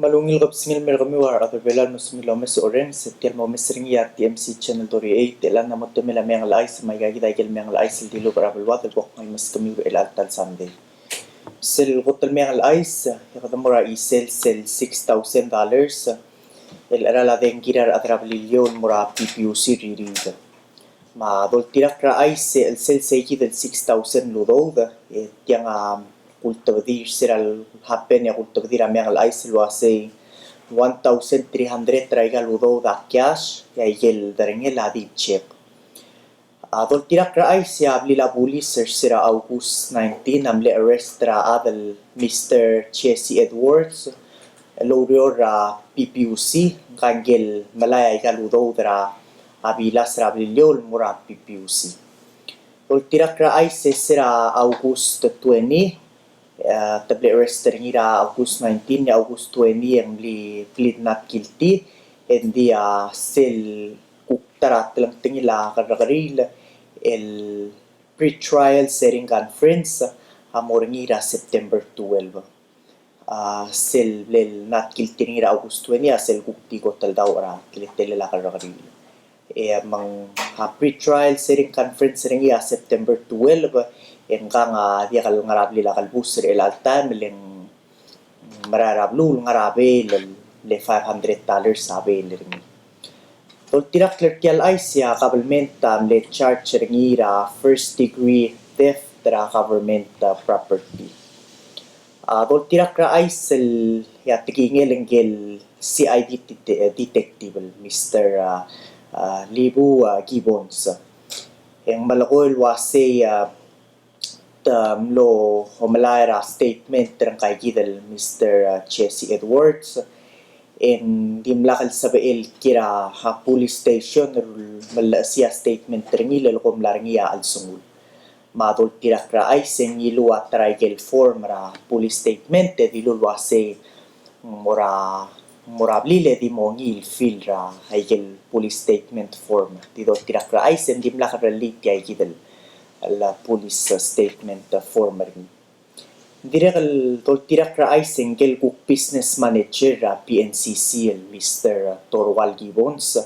malungil kap singil mer kami war at belan no sumilo mes oren setial mo mesring ya TMC channel tori 8 telan na mo tumela meng lai sa may gagi dahil meng lai sil dilo para belwat bok may mas kami el altal sunday sel hotel meng lai sa yakadamora i sel $6,000 el era la den girar atrablilyon mura PPUC ririda ma dol tirak ra ay el sel seiki del 6,000 ludoda yang kultivir seral happen ya kultivir ameng al ice lo ase 1,300 traiga ludo da cash ya yel darenge la di check adol tirak ra ay si abli la police sera August 19 amle arrest ra adel Mr. Chessy Edwards lorior ra PPUC kangel malaya ga ludo dra abilas ra ablilyol mura PPUC dol tirak ra ay sera August 20 table arrest ngira August 19 ya August 20 yang plead not guilty and dia sel uktara telang tingila karagaril el pre-trial setting conference amor ngira September 12 sel lel not guilty ngira August 20 sel kukti ko taldaw ra kilitele la karagaril mang pre-trial setting conference ngira September 12 yang nga dia kal ngarabli la kalbus el altan leng mararablu ngarabe le $500 sabe leng tol tirak clerkial ay siya government le charge ngira first degree theft tra government property tol tirak ra ay sel ya tigingel engel CID detective Mr. Libu Gibbons yang malakoy wase lo homalayra statement terangkai gidal Mr. Chessy Edwards en dimlakal sabail kira ha police station malasiya statement terangilal kumlarangiya al sungul madol tirak ra ay sengilua trigel form ra police statement dilulwa se morablile di mongil fil ra haigel police statement form didol tirak ra ay sen dimlakal ralit ay gidal la police statement former direkal tol tirak ra ay single cook business manager PNCC Mr. Torwal Gibbons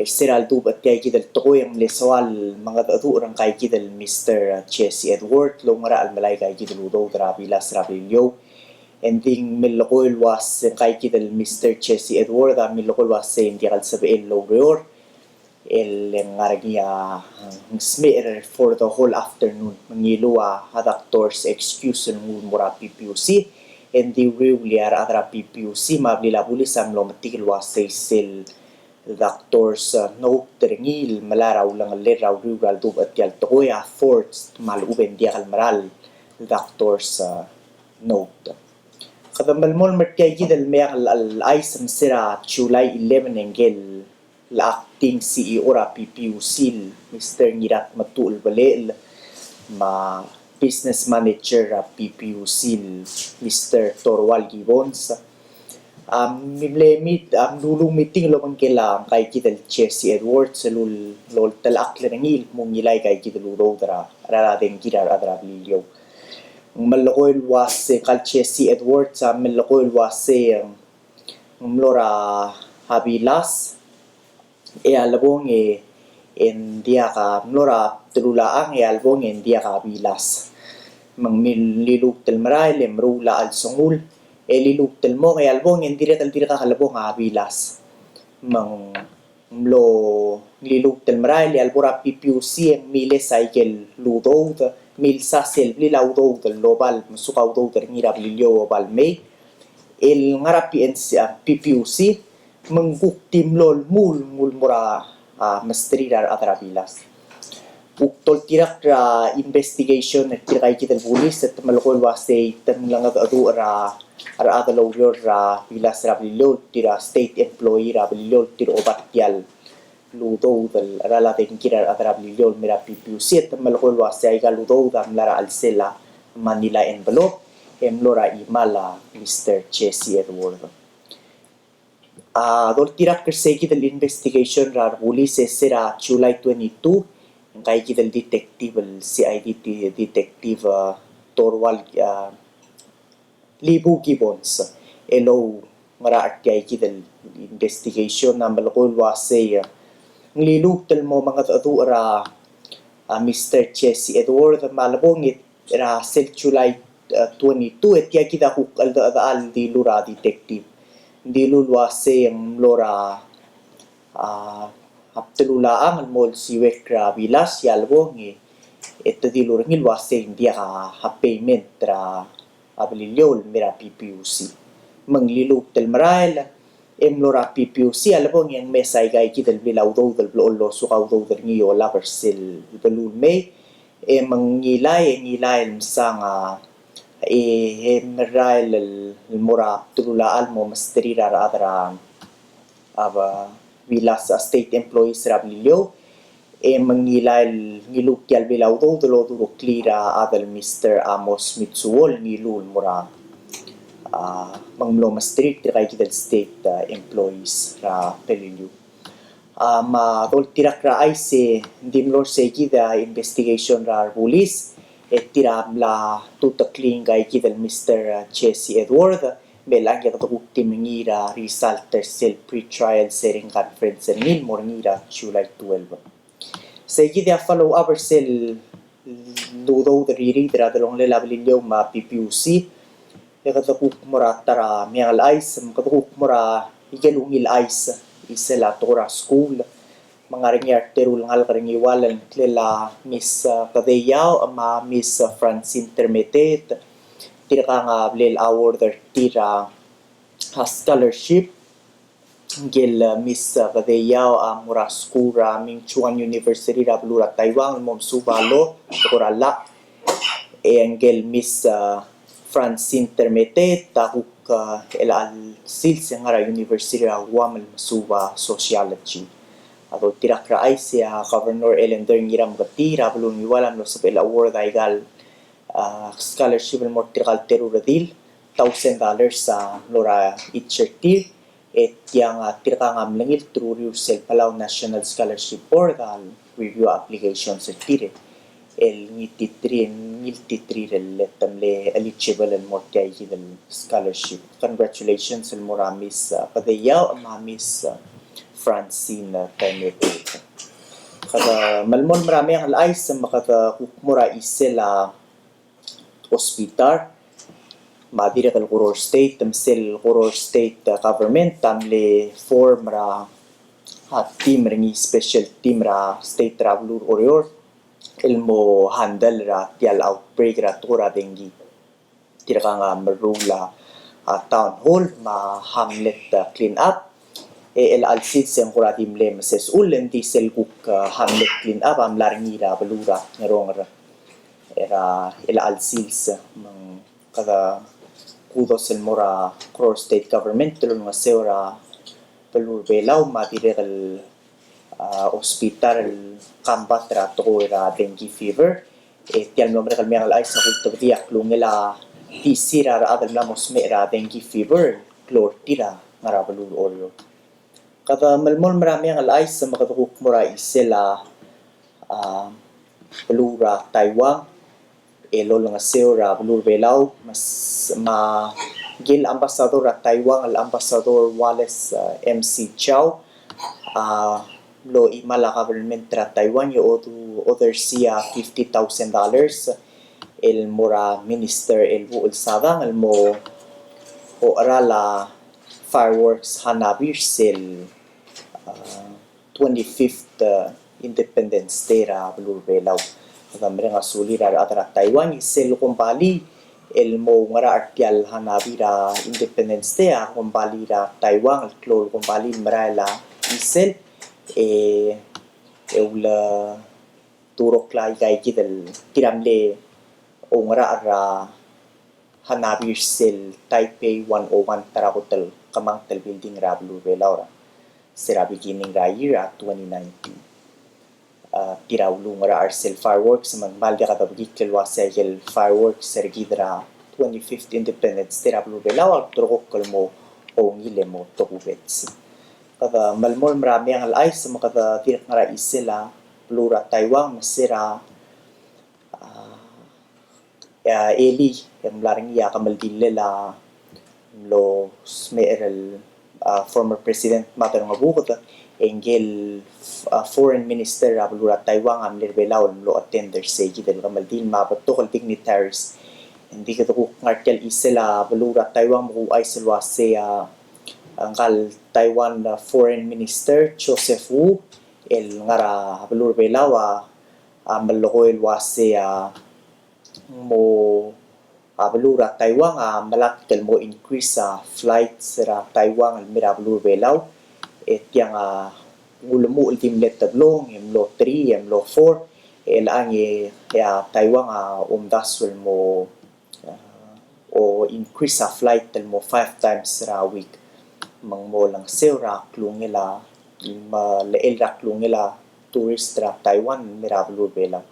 seral dubat kay kidal tokoyang leswal mga adurang kay kidal Mr. Chessy Edward lo ngara al malay kay kidal udo grabilas rabilyo ending milokoy was kay kidal Mr. Chessy Edward milokoy was hindi kal sabihin lo reor el ngargia smear for the whole afternoon mangilua doctor's excuse ng mura PPUC and the regular adra PPUC mablila pulis am lo matikilwa sel doctor's note terngil malaraw lang leraw rural dub at yal toya forts maluben dia kalmaral doctor's note kadambal mol merkay gidal mayal al isam sira July 11 engel la acting CEO ra PPUC Mr. Ngirat Matul Balel ma business manager ra PPUC Mr. Torwal Gibbons mimlemit lulung meeting lo mangkelang kay kidal Chessy Edwards lol talak lenangil mong nilay kay kidal udodra raraden girar adra bilyo malakoy was kal Chessy Edwards malakoy was mlora habilas albong en dia ka mlora tululaang albong en dia ka bilas mang mililuk tel maray lemrula al sungul liluk tel mo albong en dire ka halabong bilas mang mlo liluk tel maray albora PPUC en mile cycle ludo mil sasel lilaudo tel global masukaw tel ngira bilyo bal may el ngarapi en PPUC mengguktim lol mul mura mastrirar atrabilas uktol tirak ra investigation at tirakay kital pulis at malukol wasay tanlang adu ra adalaw ra bilas ra bilol tira state employee ra bilol tira obatyal ludo dal aralaten kirar atrabilol mira PPUC at malukol wasay galudo dam lara alsela Manila envelope emlora imala Mr. Chessy Edward dol tirak kersay kital investigation ra police sera July 22 kay kital detective CID detective Torwal Libu Gibbons elo ngara artyay kidal investigation na malakul wase ngliluk tal mo mga atu ra Mr. Jesse Edward malabongit ra sel July 22 etya kita huk al di lura detective di lulwase ang lora haptululaang al mol siwek ra bilas yalbongi ito di lura ngilwase hindi ka payment ra abililyol mira PPUC mangliluk tal marail emlora PPUC alabong yang mesay gay kidal bilaw daw dal blolo sukaw daw dal ngiyo la persil balul may mangilay msanga merail mura tululaal mo masterira ra adra aba bilas state employees ra bilyo mangilay ngilukyal bilaw daw dalo duro klira adal Mr. Amos Mitsuol ngilul mura manglo strict kay kidal state employees ra pelilyo tol tirak ra ay se dimlor se kida investigation ra police tiram la tutakling kay kidal Mr. Jesse Edward belang ya katuk timingira result sel pre-trial hearing conference nin morngira July 12 se kida follow up sel do riri tra dalong lelabililyo ma PPUC katakuk mura tara miangal ice katakuk mura igalungil ice isela tora school mga ringyar terul ngal karingiwalan klela Miss Kadeyaw ama Miss Francine Termetet tira nga blel award tira scholarship gel Miss Kadeyaw mura skura Ming Chuan University ra blura Taiwan mom subalo korala engel Miss Francine Termete tahuk el sils ngara University of Guam Masuba Sociology atau tirak ra ay siya Governor Ellen Ngiram gatira belum iwalam lo sa award aigal scholarship mo tirakal teruradil $1,000 sa lora itcherti et yang tirakang amlangil through yourself Palau National Scholarship Board review application sa tire el ngiltitri tamle eligible el mortiay hidal scholarship. Congratulations el mura Miss Kadeyaw ama Miss Francine Termete. Kada malmon marami ang alay sa makata mura isela hospital madira kal Koror State tamsel Koror State government tamle form ra team ringi special team ra state traveler orior ilmo handle ra tial outbreak ra tura dengi tira nga marula town hall ma hamlet clean up el alsid sem kurati mle ses ulen di sel kuk hamlet clean up am laringi ra balura ngerong ra era el alsils mang kada kudos el mora Koror state government tulong nga seora pelur belaw ma direl hospital kambat ra to ra dengue fever tial nombre kal miang alay sa kulto diak lungela tisira ra adal namos me ra dengue fever klor tira ngara balul oryo kada malmol marami ang alay sa makatukuk mura isela balura Taiwan elo nga seora balur belaw mas ma gil ambassador ra Taiwan al ambassador Wallace MC Chow lo imala government ra Taiwan yo other siya $50,000 el mura minister el buol sadang el mo o arala fireworks hanabir sel 25th Independence Day ra balur belaw kamera nga sulira ra atra Taiwan sel kumpali el mo ngara artial hanabira Independence Day kumpali ra Taiwan el klor kumpali marala isel eula turok lai kay kidal tiramle ongra ara hanabir sel Taipei 101 tarakotel kamang tel building rablu belaura sera beginning ra year 2019 tirawlu ngara arsel fireworks magmalga katabgit kelwasa gel fireworks sergidra 25th Independence tirawlu belaura turok kalmo ongile mo tokubets kada malmol marami ang alay sa makata tirak nga isela plura Taiwan masira eli yang laring ya kamaldile la lo smeral former president matar nga bukod engel foreign minister abulura Taiwan am lirbelaw lo attender segi del gamaldin mabatukal dignitaries hindi ka ko ngartel isela abulura Taiwan mo ay silwa sa angkal Taiwan foreign minister Joseph Wu el ngara abulura belaw malokoy wase mo abulura Taiwan malakkel mo increase flights sa Taiwan mirabulur belaw et yang ulmu ultim let tablong lo 3 lo 4 ang ya Taiwan daswel mo o increase flight tel mo 5 times ra week mang mo lang sera klungela leel ra klungela tourist ra Taiwan mirabulur belaw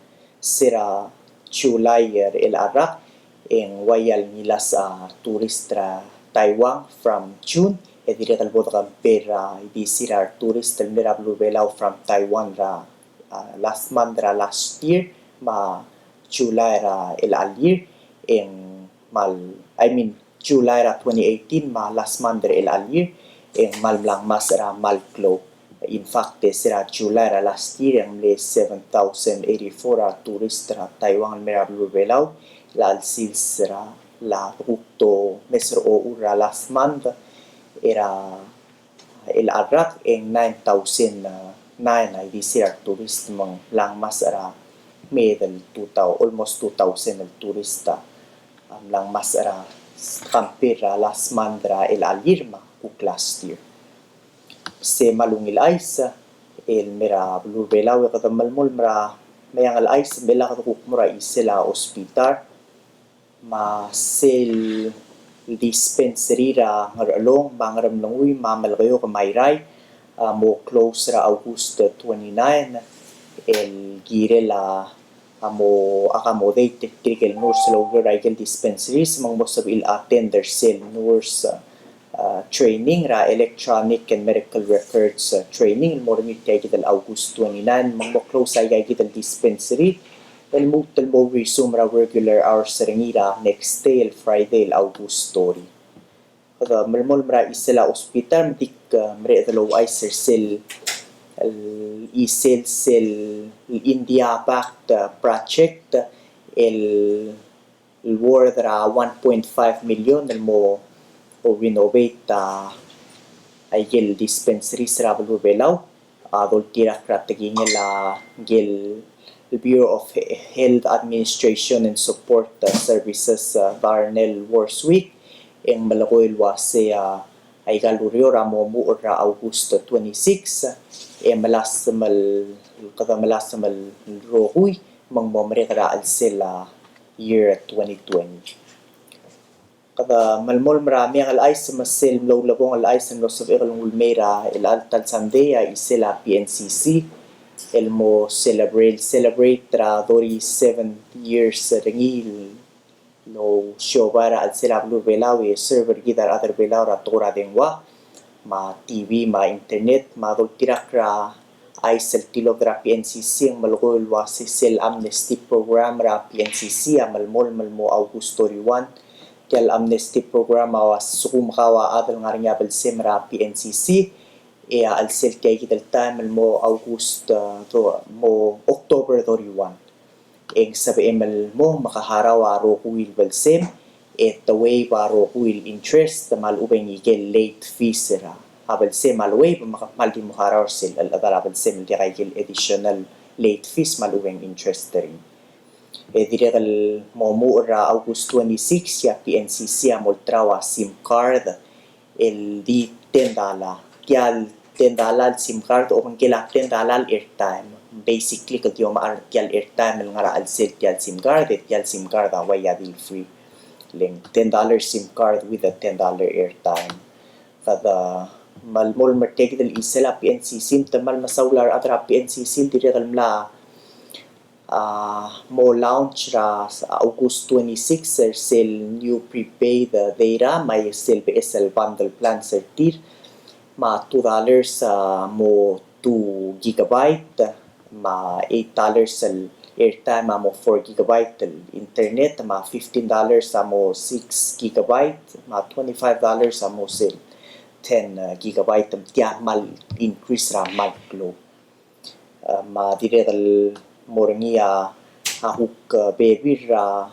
sira July el arak en wayal nila sa tourist ra Taiwan from June e dire kalbot kan pera di sirar tourist el mirabulur belaw from Taiwan ra last month ra last year ma July ra el alir en July ra 2018 ma last month ra el alir en malblang mas ra malklo in fact sira July ra last year ang 7,084 tourist ra Taiwan mirabulur belaw la sils ra la rukto mesro o ura last month era el adrak en 9,009 ay disir tourist mang lang mas ra medal 2,000 almost 2,000 el turista lang mas ra compare last month ra el alirma kuk last year se malungil ais el mera blur belaw ka malmol mra mayang al ais bela ka kuk mura isela hospital ma sel dispensary ra ngaralong mangaram langui mamalgayo ka mayray mo close ra August 29 el gire la amo accommodate critical nurse lower rifle dispensaries mang mo sabil attender cell nurse training ra electronic and medical records training mo rin kay August 29 mang mo close ay kay dispensary el mutal mo resume ra regular hours sa ringira next day el Friday el August story kada malmol mra isela hospital dik mre dalo ay sel sel India backed project el worth ra 1.5 million el mo o renovate ay gel dispensary sa Rabal Belaw adol tira krataging la gel the Bureau of Health Administration and Support Services Darnell Warswick ang malakoy wase ay galurio ramo mo ra August 26 malasamal rohuy mang momre kara alsela year 2020 kada malmol marami ang alay sa masel low labong alay sa Los of Ikalong Ulmera el altal Sunday isela PNCC el mo celebrate tra 37 years ringil no show para al sila blue belaw server gitar other belaw ra tora dengwa ma TV ma internet ma tirak ra ay sel kilogra PNCC ang malukol wasi sel amnesty program ra PNCC malmol malmo August 31 kel amnesty program awas sukumakawa adal nga rin yabal simra PNCC al sel kay kital time mo August mo October 31 eng sabi emal mo makaharaw aro kuil balsem et the way baro kuil interest mal ubeng igel late fees ra abal sem mal way makamal di mo haraw sel al abal sem di kay additional late fees mal ubeng interest rin direkal mo ra August 26 ya PNCC amoltrawa SIM card el di $10 kyal $10 SIM card o kung kila $10 airtime basically kad yung kyal airtime nga ra alsel kyal SIM card et kyal SIM card away yadil free ling $10 SIM card with a $10 airtime kada malmol martegdal isela PNCC tamal masawlar atra PNCC direkal mla mo launch ra sa August 26 sel new prepaid data may sel PSL bundle plan sa tir ma $2 mo 2 gigabyte ma $8 sel airtime amo 4 gigabyte internet ma $15 amo 6 gigabyte ma $25 amo sel 10 gigabyte tiya mal increase ra maglo ma diregal morngia ahuk baby ra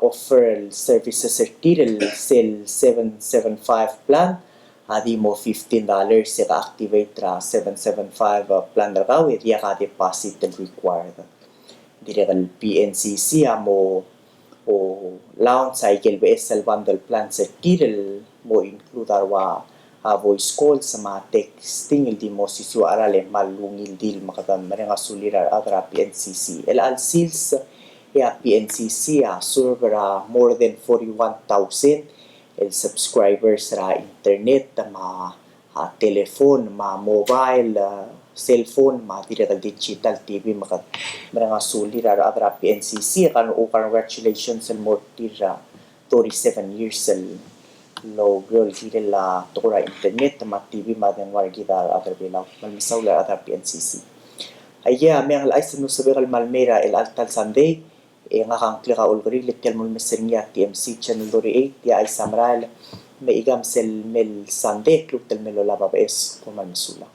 offer services certirel sel 775 plan adi mo $15 sa activate ra 775 plan ra with ya ka deposit required diregal PNCC amo o launch cycle BSL bundle plan certirel mo include arwa voice call sa mga texting hindi mo sisyo arale malungil dil makadam mga sulirar adra PNCC al sales ya PNCC server more than 41,000 el subscribers ra internet ma telephone ma mobile cellphone ma digital TV maka mga sulirar adra PNCC kan congratulations sa mortira 37 years low girl la tukura internet ma TV ma den war gidar adra bilaw malmisaw la adra PNCC ayya may ang lais no sabiral malmera el altal sunday nga kang klika ulgri litel mul mesenya TMC channel 8 ya ay samral may igam sel mel sunday kluk tel melo laba es kuman sula